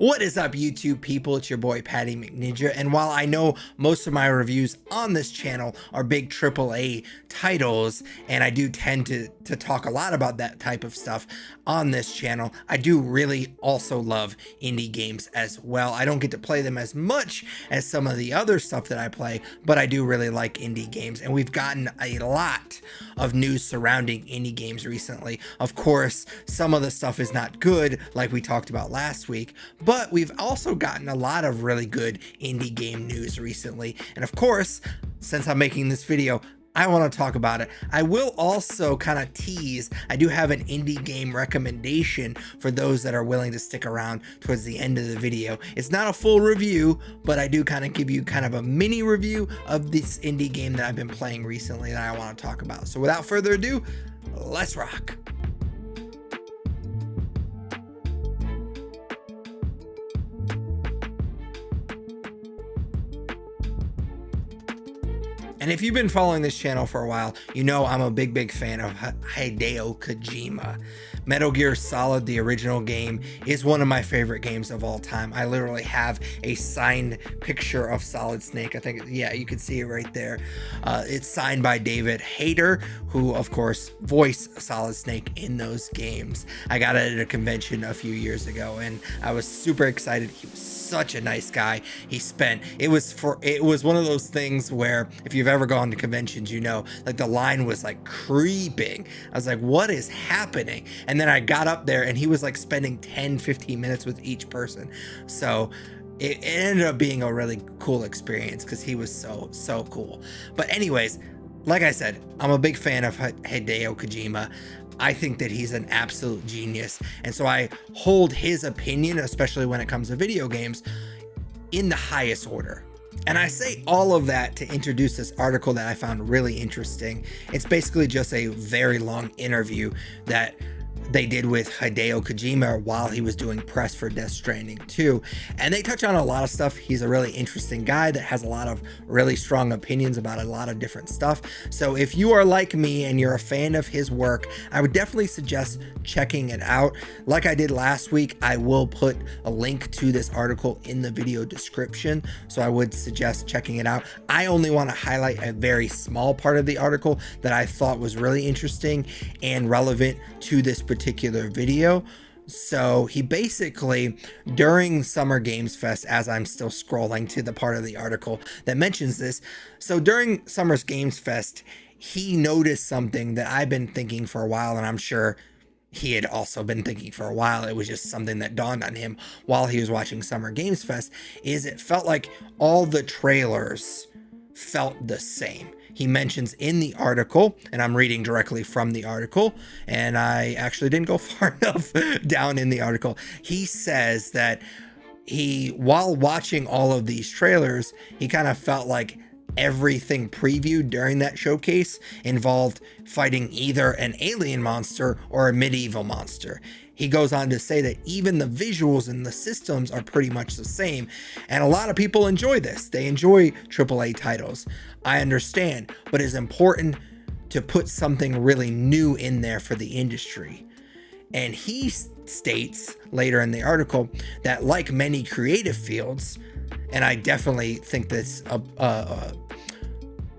What is up, YouTube people? It's your boy Patty McNinja, and while I know most of my reviews on this channel are big AAA titles, and I do tend to talk a lot about that type of stuff on this channel, I do really also love indie games as well. I don't get to play them as much as some of the other stuff that I play, but I do really like indie games, and we've gotten a lot of news surrounding indie games recently. Of course, some of the stuff is not good, like we talked about last week, but we've also gotten a lot of really good indie game news recently. And of course, since I'm making this video, I want to talk about it. I will also kind of tease, I do have an indie game recommendation for those that are willing to stick around towards the end of the video. It's not a full review, but I do kind of give you kind of a mini review of this indie game that I've been playing recently that I want to talk about. So without further ado, let's rock. And if you've been following this channel for a while, you know I'm a big fan of Hideo Kojima. Metal Gear Solid, the original game, is one of my favorite games of all time. I literally have a signed picture of Solid Snake. I think, yeah, you can see it right there. It's signed by David Hayter, who of course voiced Solid Snake in those games. I got it at a convention a few years ago and I was super excited. He was such a nice guy. It was one of those things where if you've ever gone to conventions, you know, like the line was like creeping. I was like, what is happening? And then I got up there and he was like spending 10-15 minutes with each person. So it ended up being a really cool experience because he was so cool. But anyways, like I said, I'm a big fan of Hideo Kojima. I think that he's an absolute genius, and so I hold his opinion, especially when it comes to video games, in the highest order. And I say all of that to introduce this article that I found really interesting. It's basically just a very long interview that they did with Hideo Kojima while he was doing press for Death Stranding 2. And they touch on a lot of stuff. He's a really interesting guy that has a lot of really strong opinions about a lot of different stuff. So if you are like me and you're a fan of his work, I would definitely suggest checking it out. Like I did last week, I will put a link to this article in the video description. So I would suggest checking it out. I only want to highlight a very small part of the article that I thought was really interesting and relevant to this particular video. So he basically, during Summer Games Fest, as I'm still scrolling to the part of the article that mentions this, so during Summer Games Fest, he noticed something that I've been thinking for a while, and I'm sure he had also been thinking for a while. It was just something that dawned on him while he was watching Summer Games Fest, is it felt like all the trailers felt the same. He mentions in the article, and I'm reading directly from the article, and I actually didn't go far enough down in the article. He says that while watching all of these trailers, he kind of felt like everything previewed during that showcase involved fighting either an alien monster or a medieval monster. He goes on to say that even the visuals and the systems are pretty much the same, and a lot of people enjoy this. They enjoy AAA titles. I understand, but it's important to put something really new in there for the industry. And he states later in the article that like many creative fields, and I definitely think this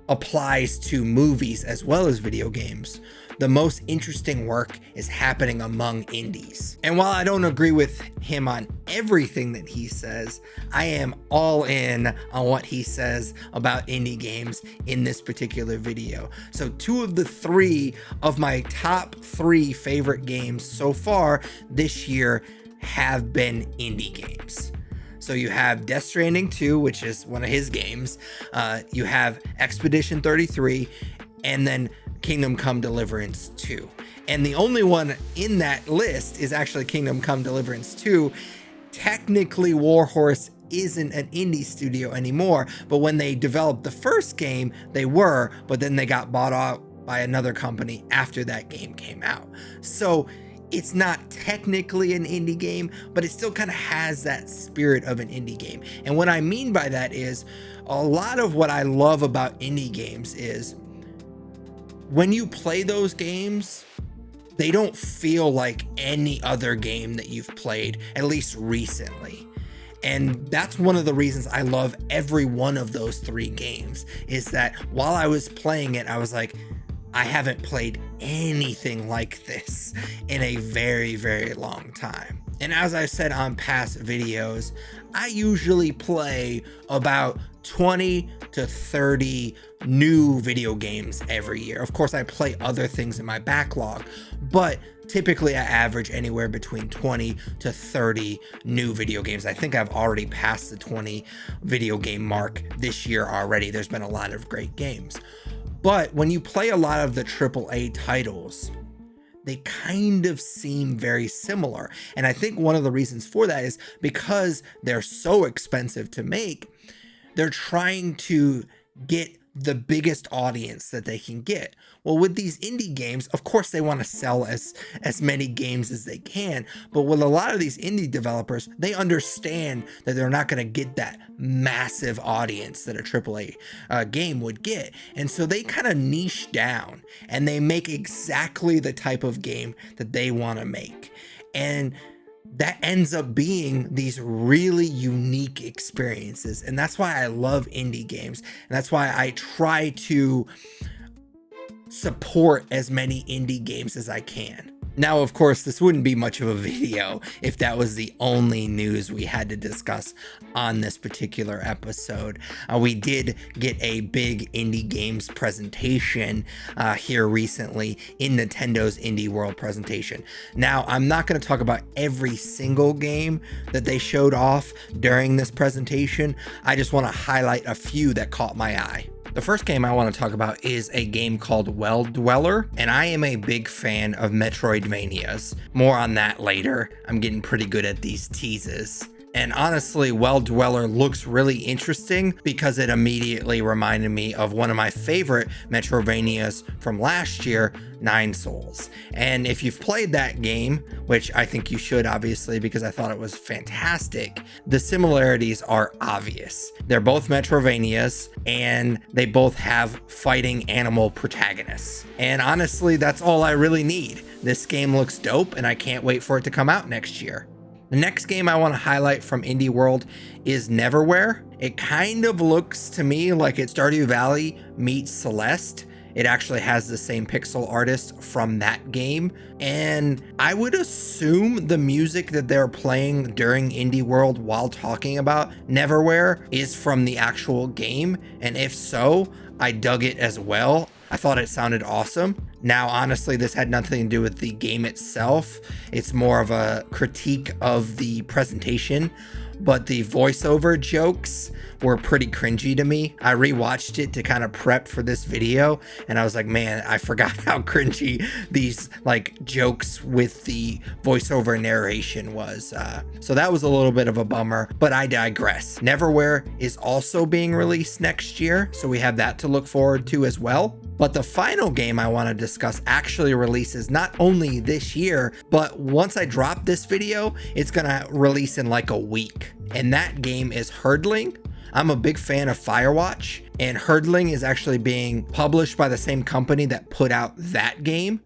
applies to movies as well as video games, the most interesting work is happening among indies. And while I don't agree with him on everything that he says, I am all in on what he says about indie games in this particular video. So 2 of the 3 of my top 3 favorite games so far this year have been indie games. So you have Death Stranding 2, which is one of his games. You have Expedition 33, and then Kingdom Come Deliverance 2. And the only one in that list is actually Kingdom Come Deliverance 2. Technically, Warhorse isn't an indie studio anymore, but when they developed the first game, they were, but then they got bought out by another company after that game came out. So it's not technically an indie game, but it still kind of has that spirit of an indie game. And what I mean by that is a lot of what I love about indie games is when you play those games, they don't feel like any other game that you've played, at least recently. And that's one of the reasons I love every one of those 3 games, is that while I was playing it, I was like, I haven't played anything like this in a very, very long time. And as I said on past videos, I usually play about 20 to 30 new video games every year. Of course, I play other things in my backlog, but typically I average anywhere between 20 to 30 new video games. I think I've already passed the 20 video game mark this year already. There's been a lot of great games. But when you play a lot of the AAA titles, they kind of seem very similar. And I think one of the reasons for that is because they're so expensive to make, they're trying to get the biggest audience that they can get. Well, with these indie games, of course they want to sell as many games as they can, but with a lot of these indie developers, they understand that they're not going to get that massive audience that a AAA game would get. And so they kind of niche down and they make exactly the type of game that they want to make. And that ends up being these really unique experiences. And that's why I love indie games. And that's why I try to support as many indie games as I can. Now, of course, this wouldn't be much of a video if that was the only news we had to discuss on this particular episode. We did get a big indie games presentation here recently in Nintendo's Indie World presentation. Now, I'm not going to talk about every single game that they showed off during this presentation. I just want to highlight a few that caught my eye. The first game I want to talk about is a game called Well Dweller, and I am a big fan of Metroidvanias. More on that later. I'm getting pretty good at these teases. And honestly, Well Dweller looks really interesting because it immediately reminded me of one of my favorite Metroidvanias from last year, Nine Souls. And if you've played that game, which I think you should obviously because I thought it was fantastic, the similarities are obvious. They're both Metroidvanias and they both have fighting animal protagonists. And honestly, that's all I really need. This game looks dope and I can't wait for it to come out next year. The next game I want to highlight from Indie World is Neverway. It kind of looks to me like it's Stardew Valley meets Celeste. It actually has the same pixel artist from that game. And I would assume the music that they're playing during Indie World while talking about Neverway is from the actual game. And if so, I dug it as well. I thought it sounded awesome. Now, honestly, this had nothing to do with the game itself. It's more of a critique of the presentation, but the voiceover jokes were pretty cringy to me. I rewatched it to kind of prep for this video, and I was like, man, I forgot how cringy these like jokes with the voiceover narration was. So that was a little bit of a bummer, but I digress. Neverway is also being released next year, so we have that to look forward to as well. But the final game I want to discuss actually releases not only this year, but once I drop this video, it's going to release in like a week. And that game is Herdling. I'm a big fan of Firewatch, and Herdling is actually being published by the same company that put out that game.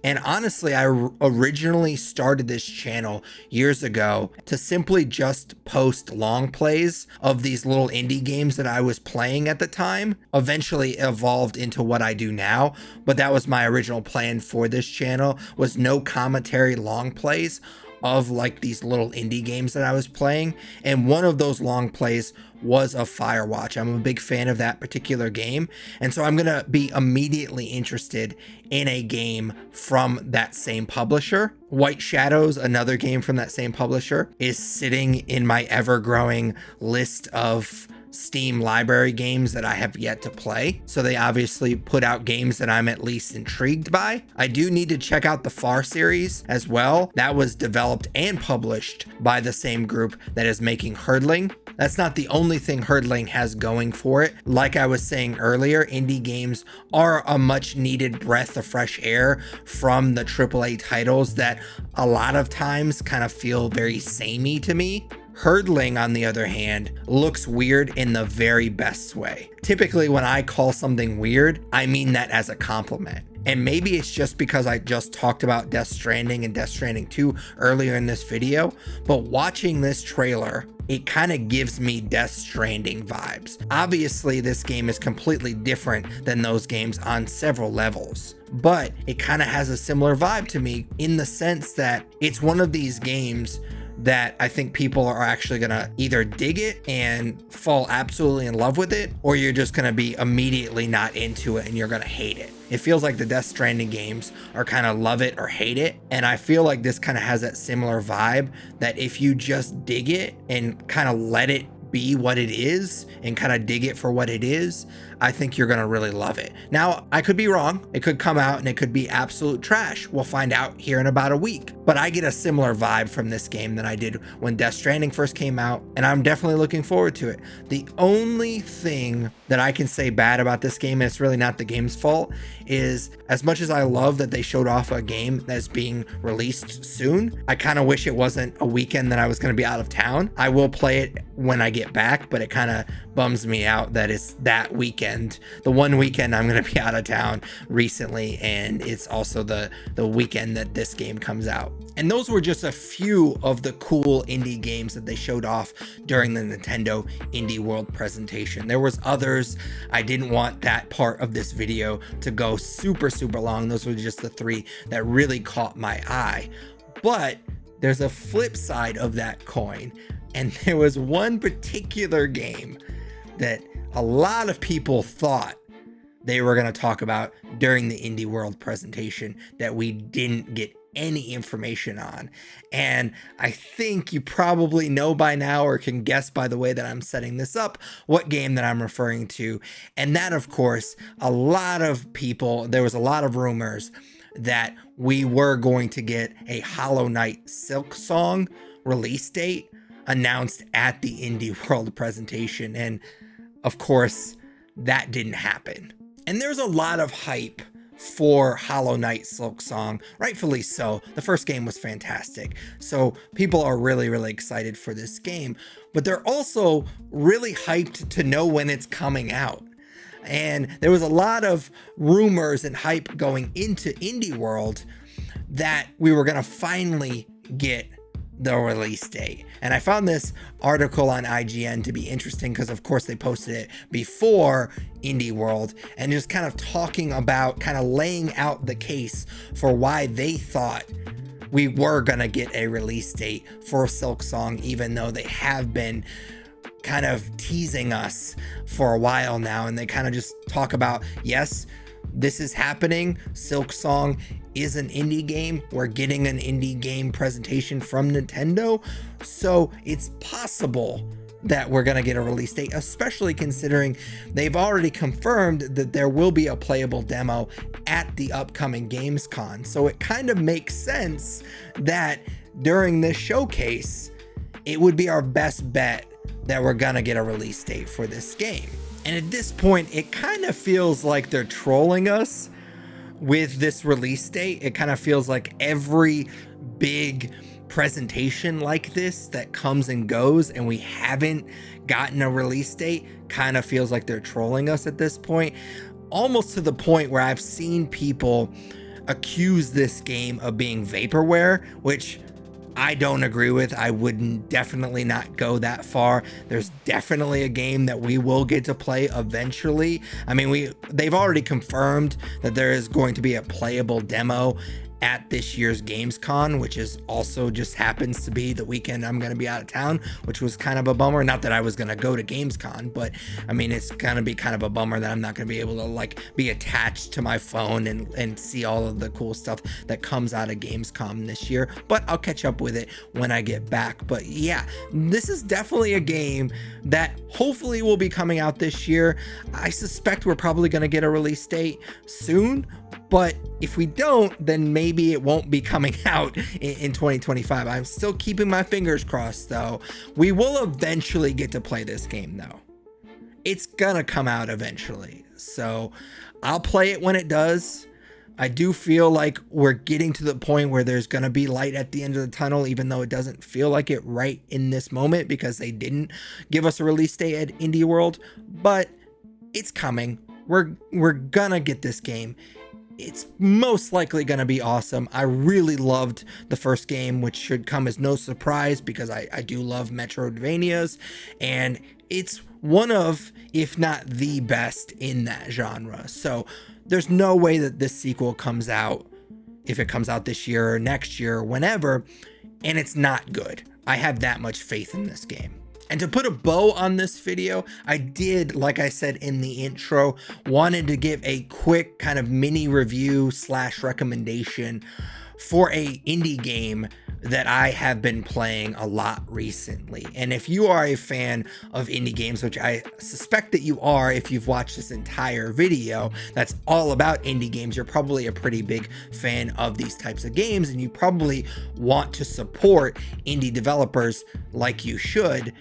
And honestly, I originally started this channel years ago to simply just post long plays of these little indie games that I was playing at the time. Eventually evolved into what I do now, but that was my original plan for this channel, was no commentary long plays of like these little indie games that I was playing. And one of those long plays was of Firewatch. I'm a big fan of that particular game. And so I'm going to be immediately interested in a game from that same publisher. White Shadows, another game from that same publisher, is sitting in my ever-growing list of Steam library games that I have yet to play. So they obviously put out games that I'm at least intrigued by. I do need to check out the Far series as well. That was developed and published by the same group that is making Herdling. That's not the only thing Herdling has going for it. Like I was saying earlier, indie games are a much needed breath of fresh air from the AAA titles that a lot of times kind of feel very samey to me. Herdling, on the other hand, looks weird in the very best way. Typically, when I call something weird, I mean that as a compliment. And maybe it's just because I just talked about Death Stranding and Death Stranding 2 earlier in this video, but watching this trailer, it kind of gives me Death Stranding vibes. Obviously, this game is completely different than those games on several levels, but it kind of has a similar vibe to me in the sense that it's one of these games that I think people are actually gonna either dig it and fall absolutely in love with it, or you're just gonna be immediately not into it and you're gonna hate it. It feels like the Death Stranding games are kind of love it or hate it, and I feel like this kind of has that similar vibe, that if you just dig it and kind of let it be what it is and kind of dig it for what it is, I think you're gonna really love it. Now, I could be wrong. It could come out and it could be absolute trash. We'll find out here in about a week. But I get a similar vibe from this game than I did when Death Stranding first came out, and I'm definitely looking forward to it. The only thing that I can say bad about this game, and it's really not the game's fault, is as much as I love that they showed off a game that's being released soon, I kind of wish it wasn't a weekend that I was going to be out of town. I will play it when I get back, but it kind of bums me out that it's that weekend, the one weekend I'm going to be out of town recently, and it's also the weekend that this game comes out. And those were just a few of the cool indie games that they showed off during the Nintendo Indie World presentation. There was others. I didn't want that part of this video to go super long. Those were just the three that really caught my eye. But there's a flip side of that coin, and there was one particular game that a lot of people thought they were going to talk about during the Indie World presentation that we didn't get any information on. And I think you probably know by now, or can guess by the way that I'm setting this up, what game that I'm referring to. And that, of course, a lot of people, there was a lot of rumors that we were going to get a Hollow Knight Silksong release date announced at the Indie World presentation. And of course, that didn't happen. And there's a lot of hype for Hollow Knight Silksong, rightfully so. The first game was fantastic, so people are really excited for this game, but they're also really hyped to know when it's coming out. And there was a lot of rumors and hype going into Indie World that we were gonna finally get the release date. And I found this article on IGN to be interesting because of course they posted it before Indie World, and just kind of talking about, kind of laying out the case for why they thought we were gonna get a release date for Silksong, even though they have been kind of teasing us for a while now. And they kind of just talk about, yes, this is happening. Silksong is an indie game. We're getting an indie game presentation from Nintendo. So it's possible that we're going to get a release date, especially considering they've already confirmed that there will be a playable demo at the upcoming Gamescom. So it kind of makes sense that during this showcase, it would be our best bet that we're going to get a release date for this game. And at this point, it kind of feels like they're trolling us with this release date. It kind of feels like every big presentation like this that comes and goes and we haven't gotten a release date kind of feels like they're trolling us at this point, almost to the point where I've seen people accuse this game of being vaporware, which I don't agree with. I wouldn't definitely not go that far. There's definitely a game that we will get to play eventually. I mean, they've already confirmed that there is going to be a playable demo at this year's Gamescom, which is also just happens to be the weekend I'm going to be out of town, which was kind of a bummer. Not that I was going to go to Gamescom, but I mean, it's going to be kind of a bummer that I'm not going to be able to like be attached to my phone and see all of the cool stuff that comes out of Gamescom this year, but I'll catch up with it when I get back. But yeah, this is definitely a game that hopefully will be coming out this year. I suspect we're probably going to get a release date soon, but if we don't, then maybe it won't be coming out in 2025. I'm still keeping my fingers crossed though. We will eventually get to play this game though. It's gonna come out eventually. So I'll play it when it does. I do feel like we're getting to the point where there's gonna be light at the end of the tunnel, even though it doesn't feel like it right in this moment because they didn't give us a release date at Indie World, but it's coming. We're gonna get this game. it's most likely going to be awesome. I really loved the first game, which should come as no surprise because I do love Metroidvanias, and it's one of, if not the best in that genre. So there's no way that this sequel comes out, if it comes out this year or next year or whenever, and it's not good. I have that much faith in this game. And to put a bow on this video, I did, like I said in the intro, wanted to give a quick kind of mini review / recommendation for a indie game that I have been playing a lot recently. And if you are a fan of indie games, which I suspect that you are if you've watched this entire video that's all about indie games, you're probably a pretty big fan of these types of games, and you probably want to support indie developers like you should.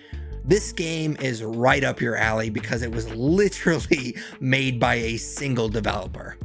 This game is right up your alley because it was literally made by a single developer.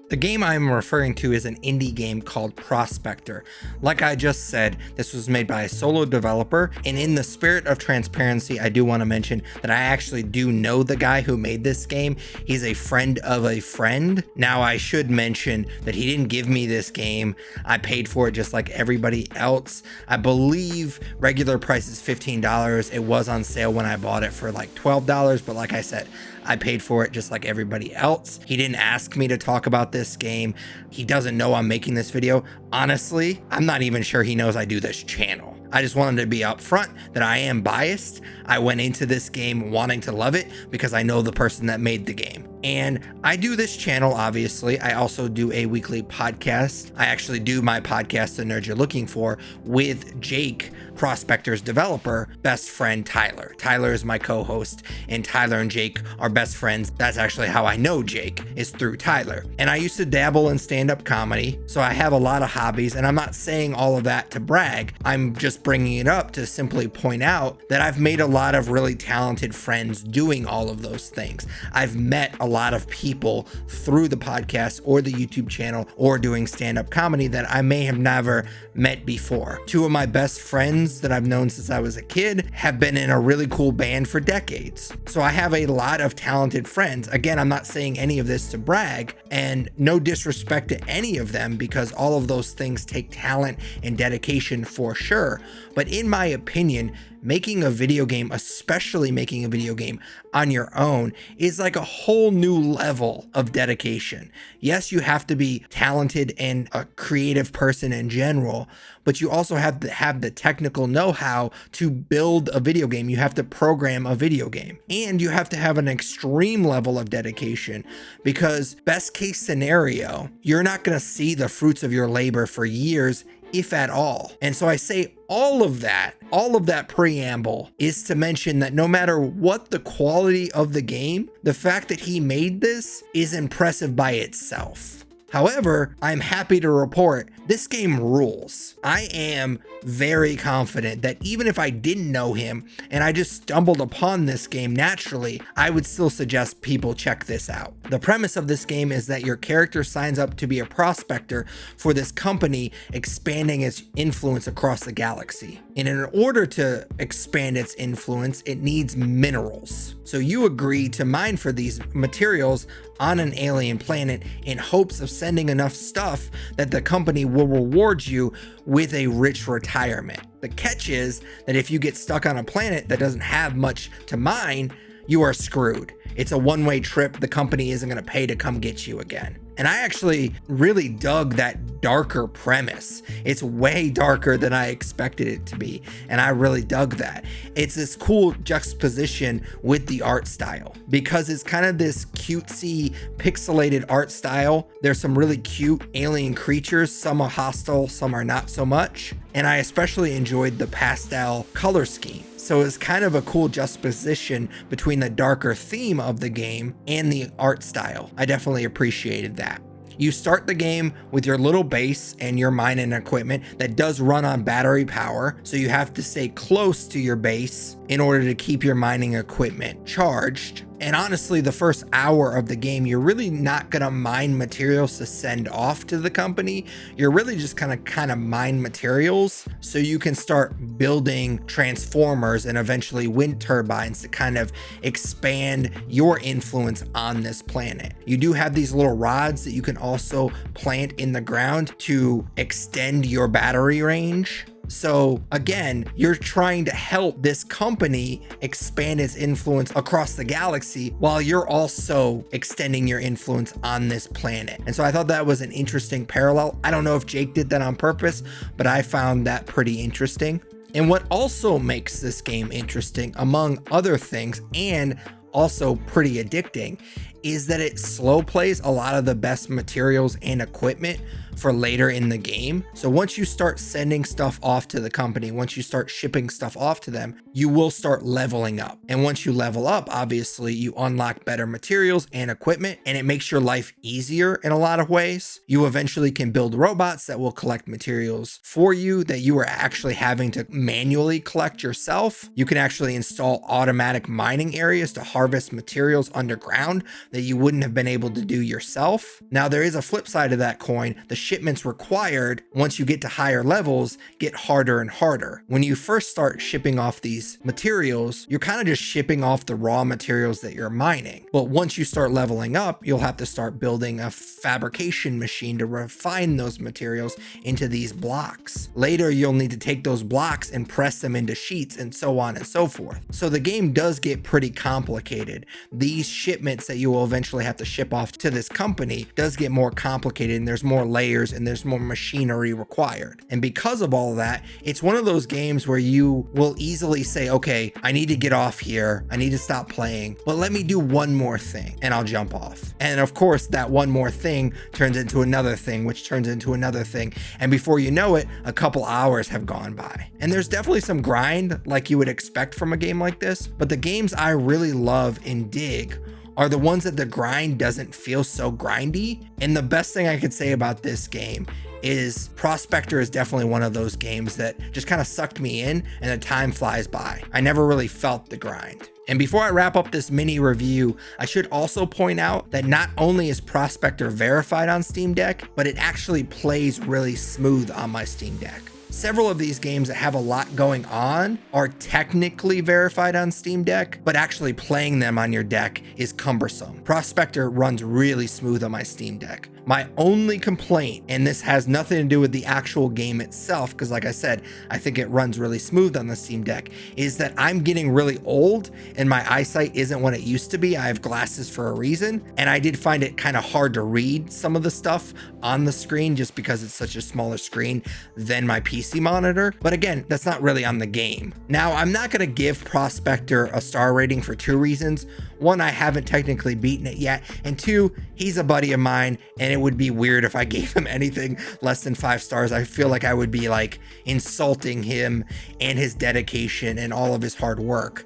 The game I'm referring to is an indie game called Prospector. Like I just said, this was made by a solo developer, and in the spirit of transparency, I do want to mention that I actually do know the guy who made this game. He's a friend of a friend. Now, I should mention that he didn't give me this game. I paid for it just like everybody else. I believe regular price is $15. It was on sale when I bought it for like $12, but like I said, I paid for it just like everybody else. He didn't ask me to talk about this game. He doesn't know I'm making this video. Honestly, I'm not even sure he knows I do this channel. I just wanted to be upfront that I am biased. I went into this game wanting to love it because I know the person that made the game. And I do this channel, obviously. I also do a weekly podcast. I actually do my podcast, The Nerd You're Looking For, with Jake, Prospector's developer, best friend Tyler. Tyler is my co-host, and Tyler and Jake are best friends. That's actually how I know Jake, is through Tyler. And I used to dabble in stand-up comedy, so I have a lot of hobbies, and I'm not saying all of that to brag. I'm just bringing it up to simply point out that I've made a lot of really talented friends doing all of those things. I've met a lot of people through the podcast or the YouTube channel or doing stand-up comedy that I may have never met before. Two of my best friends that I've known since I was a kid have been in a really cool band for decades. So I have a lot of talented friends. Again, I'm not saying any of this to brag, and no disrespect to any of them because all of those things take talent and dedication for sure. But in my opinion, making a video game, especially making a video game on your own, is like a whole new level of dedication. Yes, you have to be talented and a creative person in general, but you also have to have the technical know-how to build a video game. You have to program a video game, and you have to have an extreme level of dedication because best case scenario, you're not going to see the fruits of your labor for years, if at all. And so I say all of that preamble is to mention that no matter what the quality of the game, the fact that he made this is impressive by itself. However, I'm happy to report this game rules. I am very confident that even if I didn't know him and I just stumbled upon this game naturally, I would still suggest people check this out. The premise of this game is that your character signs up to be a prospector for this company expanding its influence across the galaxy. And in order to expand its influence, it needs minerals. So you agree to mine for these materials on an alien planet in hopes of sending enough stuff that the company will reward you with a rich retirement. The catch is that if you get stuck on a planet that doesn't have much to mine, you are screwed. It's a one-way trip. The company isn't going to pay to come get you again. And I actually really dug that darker premise. It's way darker than I expected it to be, and I really dug that. It's this cool juxtaposition with the art style because it's kind of this cutesy, pixelated art style. There's some really cute alien creatures. Some are hostile, some are not so much. And I especially enjoyed the pastel color scheme. So it's kind of a cool juxtaposition between the darker theme of the game and the art style. I definitely appreciated that. You start the game with your little base and your mining equipment that does run on battery power, so you have to stay close to your base in order to keep your mining equipment charged. And honestly, the first hour of the game, you're really not gonna mine materials to send off to the company. You're really just gonna kind of mine materials so you can start building transformers and eventually wind turbines to kind of expand your influence on this planet. You do have these little rods that you can also plant in the ground to extend your battery range. So again, you're trying to help this company expand its influence across the galaxy while you're also extending your influence on this planet. And so I thought that was an interesting parallel. I don't know if Jake did that on purpose, but I found that pretty interesting. And what also makes this game interesting, among other things, and also pretty addicting, is that it slow plays a lot of the best materials and equipment for later in the game. So once you start sending stuff off to the company, once you start shipping stuff off to them, you will start leveling up. And once you level up, obviously you unlock better materials and equipment, and it makes your life easier in a lot of ways. You eventually can build robots that will collect materials for you that you are actually having to manually collect yourself. You can actually install automatic mining areas to harvest materials underground that you wouldn't have been able to do yourself. Now, there is a flip side of that coin. The shipments required once you get to higher levels get harder and harder. When you first start shipping off these materials, you're kind of just shipping off the raw materials that you're mining. But once you start leveling up, you'll have to start building a fabrication machine to refine those materials into these blocks. Later, you'll need to take those blocks and press them into sheets and so on and so forth. So the game does get pretty complicated. These shipments that you will eventually have to ship off to this company does get more complicated, and there's more layers and there's more machinery required. And because of all of that, it's one of those games where you will easily say, okay, I need to get off here. I need to stop playing, but let me do one more thing and I'll jump off. And of course, that one more thing turns into another thing, which turns into another thing. And before you know it, a couple hours have gone by. And there's definitely some grind like you would expect from a game like this, but the games I really love and dig are the ones that the grind doesn't feel so grindy. And the best thing I could say about this game is Prospector is definitely one of those games that just kind of sucked me in and the time flies by. I never really felt the grind. And before I wrap up this mini review, I should also point out that not only is Prospector verified on Steam Deck, but it actually plays really smooth on my Steam Deck. Several of these games that have a lot going on are technically verified on Steam Deck, but actually playing them on your deck is cumbersome. Prospector runs really smooth on my Steam Deck. My only complaint, and this has nothing to do with the actual game itself, because like I said, I think it runs really smooth on the Steam Deck, is that I'm getting really old and my eyesight isn't what it used to be. I have glasses for a reason, and I did find it kind of hard to read some of the stuff on the screen just because it's such a smaller screen than my PC monitor. But again, that's not really on the game. Now, I'm not going to give Prospector a star rating for two reasons. One, I haven't technically beaten it yet, and two, he's a buddy of mine, and it would be weird if I gave him anything less than 5 stars. I feel like I would be like insulting him and his dedication and all of his hard work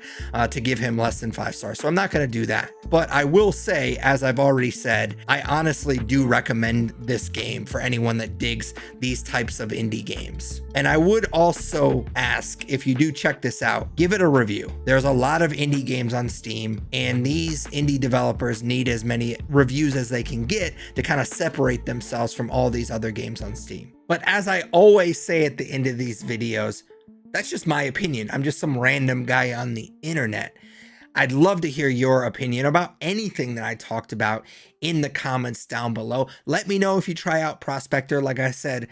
to give him less than 5 stars. So I'm not going to do that. But I will say, as I've already said, I honestly do recommend this game for anyone that digs these types of indie games. And I would also ask, if you do check this out, give it a review. There's a lot of indie games on Steam, and these indie developers need as many reviews as they can get to kind of separate themselves from all these other games on Steam. But as I always say at the end of these videos, that's just my opinion. I'm just some random guy on the internet. I'd love to hear your opinion about anything that I talked about in the comments down below. Let me know if you try out Prospector. Like I said,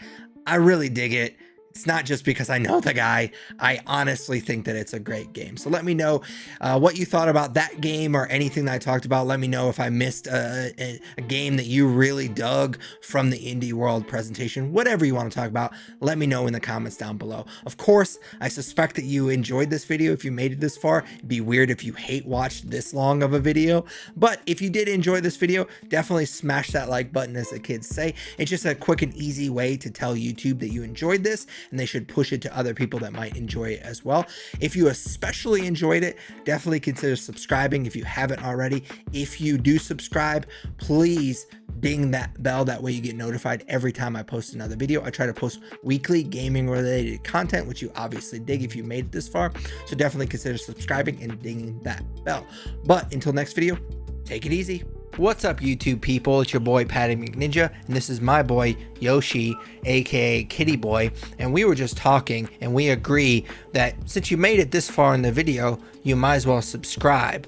I really dig it. It's not just because I know the guy. I honestly think that it's a great game. So let me know what you thought about that game or anything that I talked about. Let me know if I missed a game that you really dug from the Indie World presentation. Whatever you want to talk about, let me know in the comments down below. Of course, I suspect that you enjoyed this video if you made it this far. It'd be weird if you hate watched this long of a video. But if you did enjoy this video, definitely smash that like button, as the kids say. It's just a quick and easy way to tell YouTube that you enjoyed this. and they should push it to other people that might enjoy it as well. If you especially enjoyed it, definitely consider subscribing if you haven't already. If you do subscribe, please ding that bell. That way you get notified every time I post another video. I try to post weekly gaming related content, which you obviously dig if you made it this far. So definitely consider subscribing and dinging that bell. But until next video, take it easy. What's up, YouTube people? It's your boy Patty McNinja, and this is my boy Yoshi, aka Kitty Boy. And we were just talking, and we agree that since you made it this far in the video, you might as well subscribe.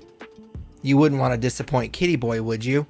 You wouldn't want to disappoint Kitty Boy, would you?